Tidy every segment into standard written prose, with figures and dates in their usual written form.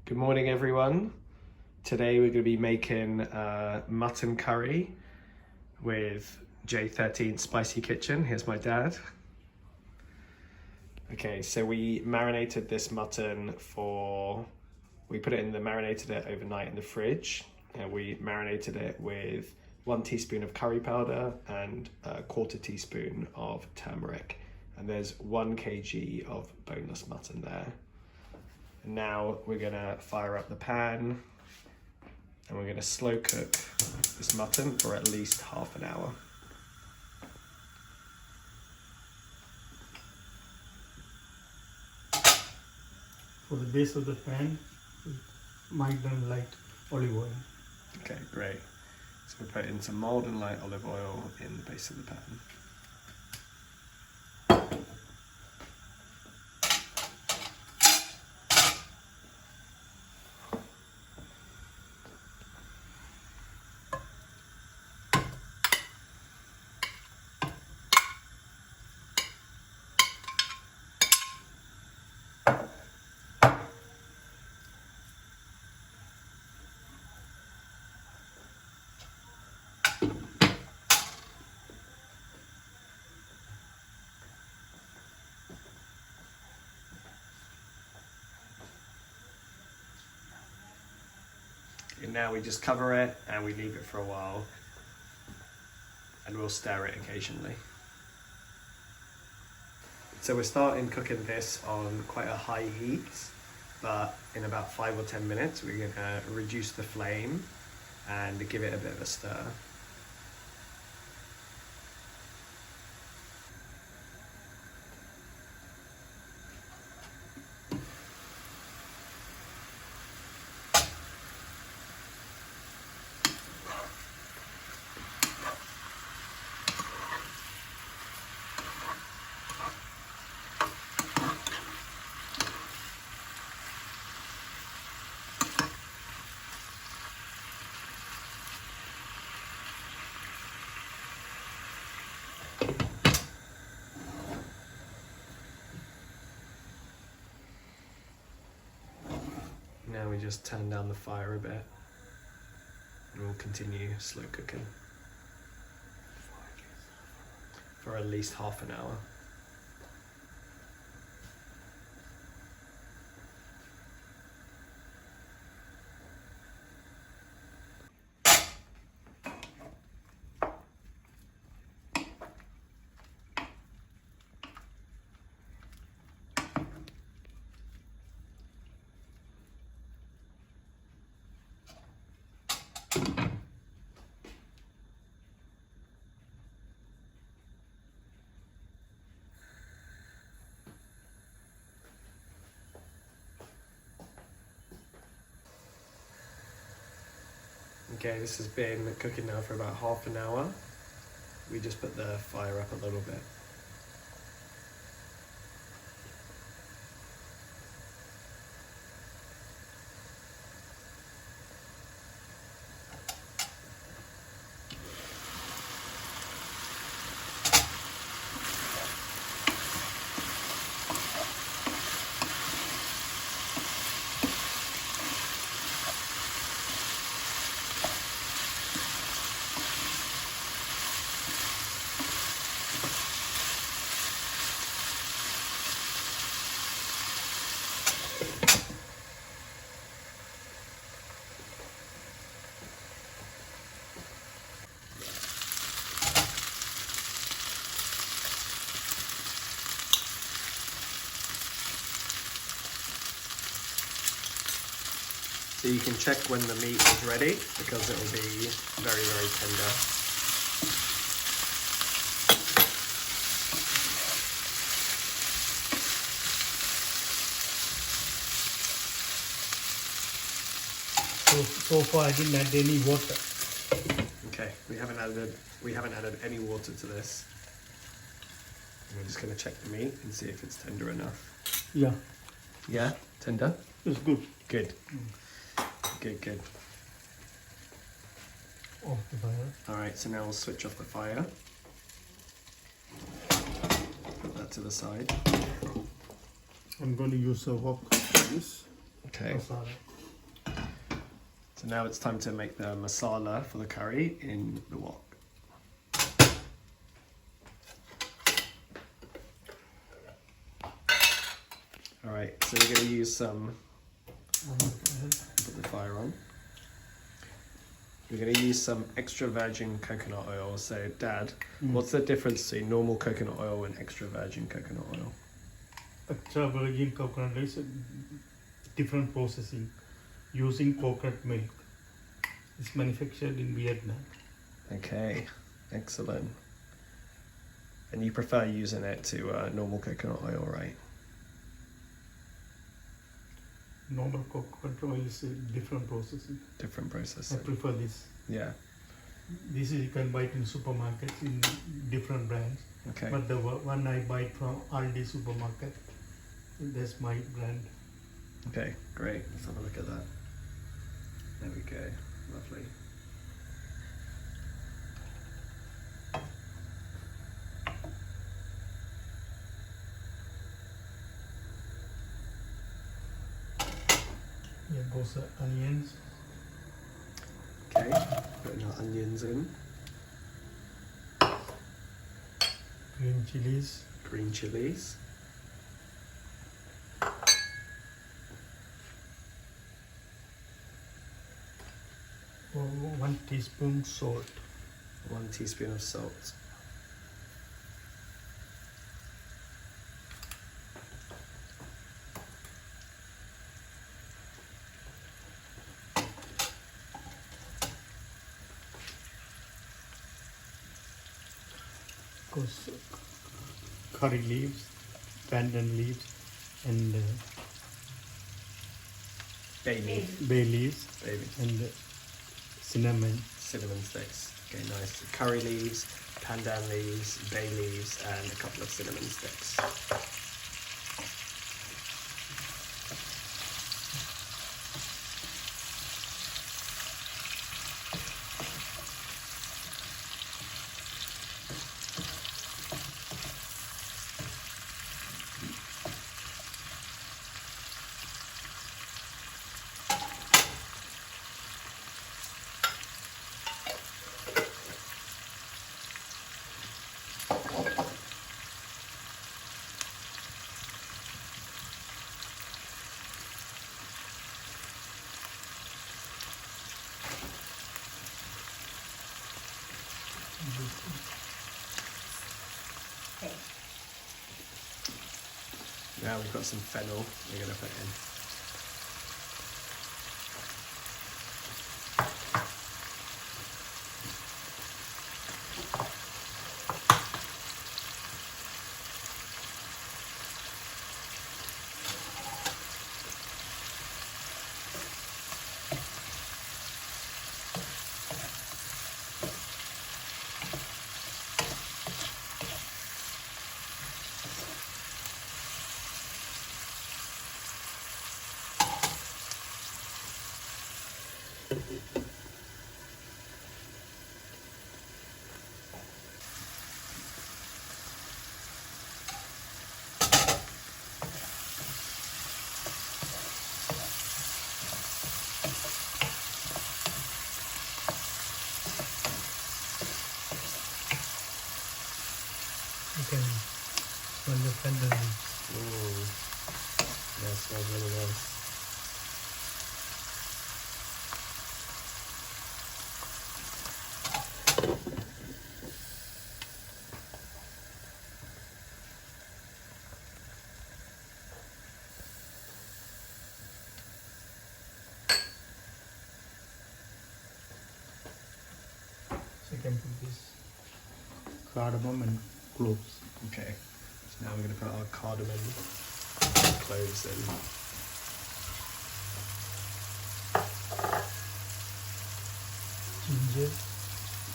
Good morning, everyone. Today we're going to be making mutton curry with J13 Spicy Kitchen. Here's my dad. Okay, so we marinated this mutton marinated it overnight in the fridge, and we marinated it with 1 teaspoon of curry powder and a 1/4 teaspoon of turmeric. And there's 1 kg of boneless mutton there. And now we're gonna fire up the pan and we're gonna slow cook this mutton for at least half an hour. For the base of the pan, mild and light olive oil. Okay, great. So we put in some mild and light olive oil in the base of the pan. And now we just cover it and we leave it for a while, and we'll stir it occasionally. So we're starting cooking this on quite a high heat, but in about 5 or 10 minutes we're going to reduce the flame and give it a bit of a stir. Now we just turn down the fire a bit and we'll continue slow cooking for at least half an hour. Okay, this has been cooking now for about half an hour. We just put the fire up a little bit. So you can check when the meat is ready because it will be very, very tender. So far I didn't add any water. Okay, we haven't added any water to this. We're just going to check the meat and see if it's tender enough. Yeah. Yeah, tender? It's good. Good. Good. Off the fire. All right, so now we'll switch off the fire. Put that to the side. I'm going to use a wok for this. Okay. Masala. So now it's time to make the masala for the curry in the wok. Alright, so we're going to use some, put the fire on. We're going to use some extra virgin coconut oil. So Dad, what's the difference between normal coconut oil and extra virgin coconut oil? Extra virgin coconut is a different processing using coconut milk. It's manufactured in Vietnam. Okay, excellent. And you prefer using it to normal coconut oil, right? Normal coconut oil is a different processing. Different I processing. prefer this. Yeah, This is you can buy it in supermarkets in different brands. okay. But the one I buy from Aldi supermarket, that's my brand. Okay, great. Let's have a look at that. There we go. Lovely. Here goes the onions. Okay, putting our onions in. Green chilies. Green chilies. Oh, 1 teaspoon salt. 1 teaspoon of salt. Goes curry leaves, pandan leaves, and Bay leaf. bay leaves, Bay leaf. and cinnamon. Cinnamon sticks. Okay, nice. Curry leaves, pandan leaves, bay leaves, and a couple of cinnamon sticks. Okay. Now we've got some fennel we're going to put in. You can smell the pandan leaves. Yeah, it smells really nice. So you can put this cardamom and cloves. Okay, so now we're going to put our cardamom cloves in. Ginger.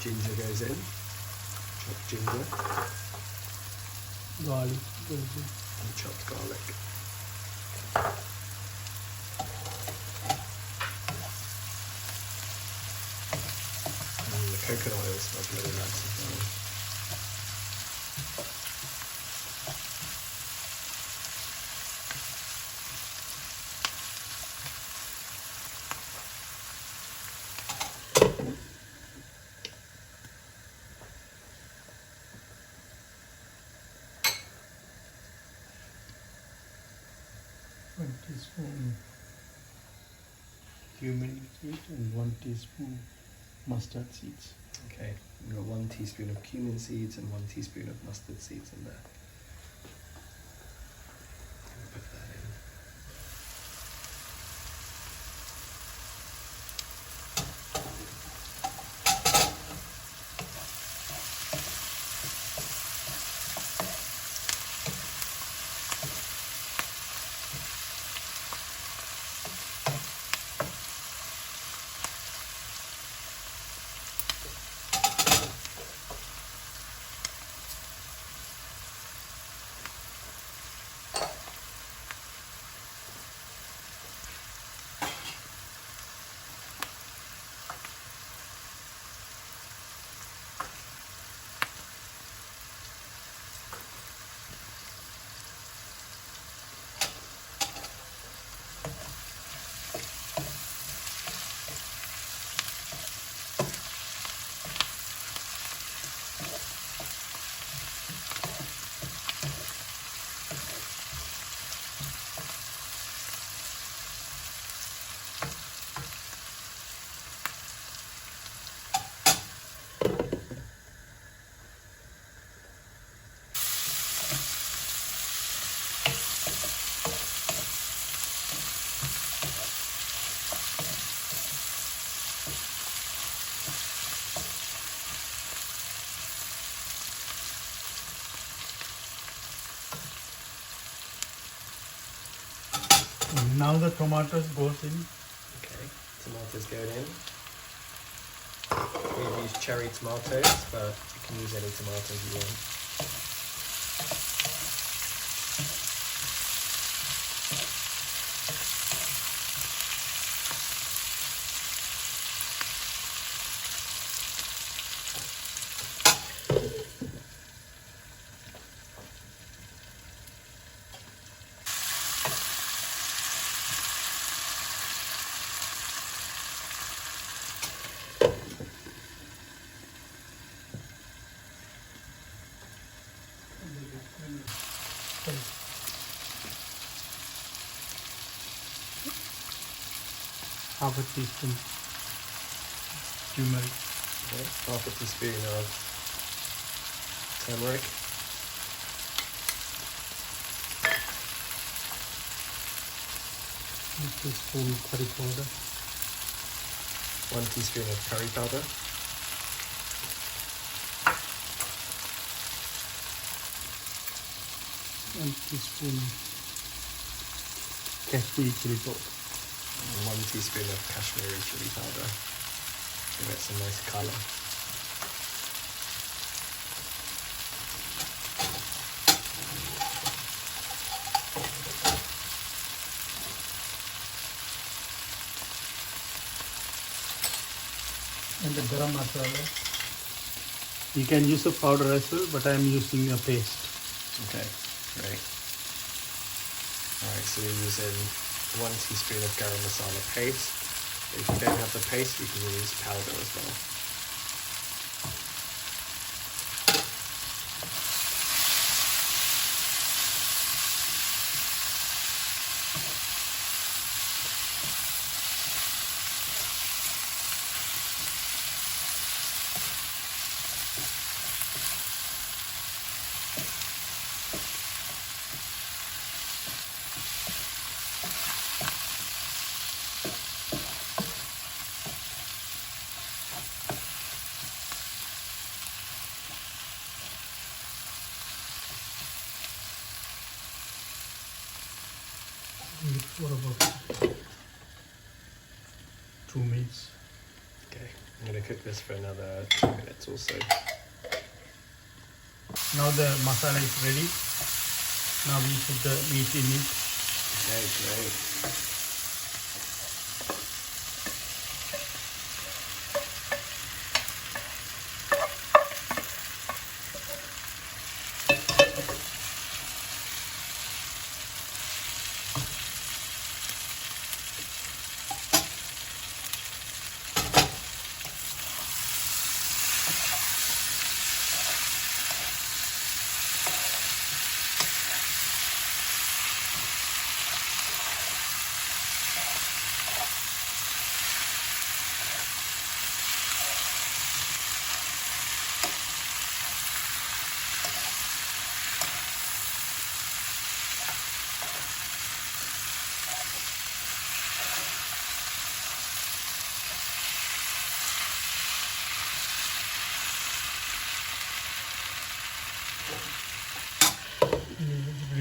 Ginger goes in. Chopped ginger Garlic goes in. and chopped garlic. And the coconut oil smells really nice as well. 1 teaspoon cumin seed and 1 teaspoon mustard seeds. Okay, we've got 1 teaspoon of cumin seeds and 1 teaspoon of mustard seeds in there. Put that in. And now the tomatoes goes in. Okay, tomatoes go in. We've used cherry tomatoes, but you can use any tomatoes you want. Half a teaspoon turmeric. Okay, half a teaspoon of turmeric. 1 teaspoon curry powder. 1 teaspoon of curry powder. 1 teaspoon Kashmiri chili powder. And 1 teaspoon of Kashmiri chili powder. Give it some nice colour. And the garam masala. You can use a powder as well, but I am using a paste. Okay, great. Alright, so we're using 1 teaspoon of garam masala paste. If you don't have the paste, you can use powder as well. For about 2 minutes. Okay, I'm going to cook this for another 2 minutes or so. Now the masala is ready. Now we put the meat in it. Okay, great.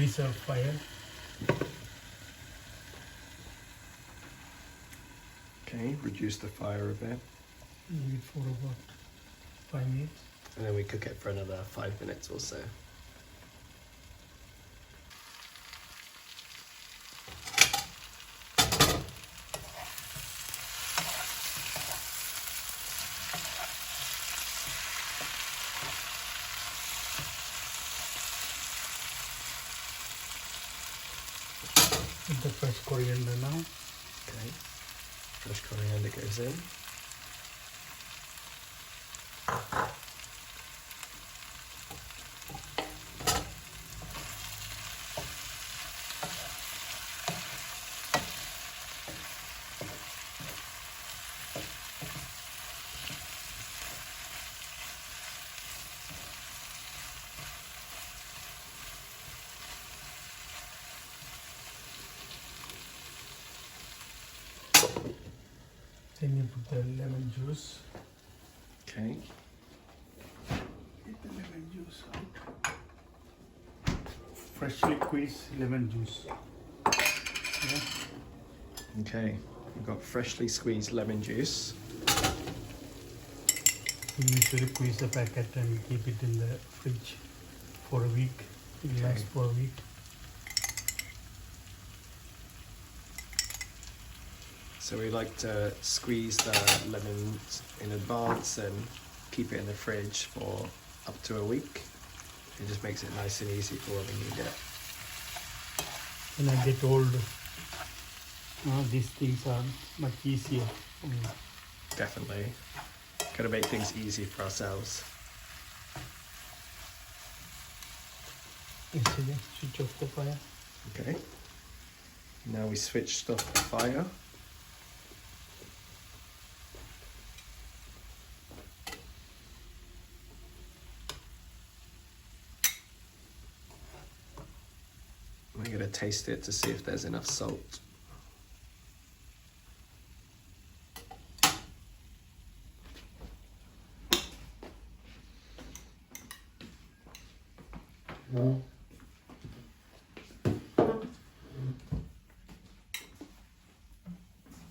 increase our fire. Okay, reduce the fire a bit. Leave it for about 5 minutes. And then we cook it for another 5 minutes or so. With the fresh coriander now. Okay, fresh coriander goes in. Then you put the lemon juice. Okay, Get the lemon juice out. Freshly squeezed lemon juice. Yeah. okay. We've got freshly squeezed lemon juice. We usually squeeze the packet and keep it in the fridge for a week. It Okay. lasts for a week. So we like to squeeze the lemon in advance and keep it in the fridge for up to a week. It just makes it nice and easy for when we need it. When I get old, these things are much easier. Definitely. Gotta make things easy for ourselves. Actually, switch off the fire. Okay. Now we switched off the fire. We're going to taste it to see if there's enough salt.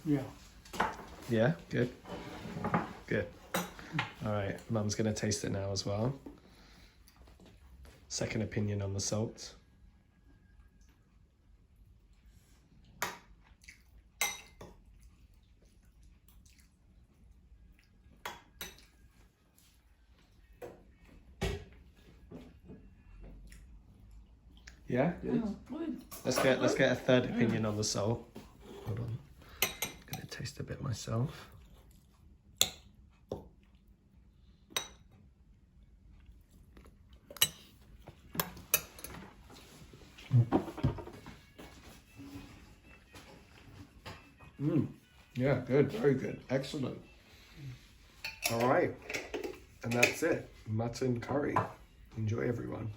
Yeah. Yeah, good. Good. All right, Mum's going to taste it now as well. Second opinion on the salt. Yeah, good. Oh, good. Let's get a third opinion on the salt. Hold on. Gonna taste a bit myself. Yeah, good, very good, excellent. All right, and that's it. Mutton curry. Enjoy, everyone.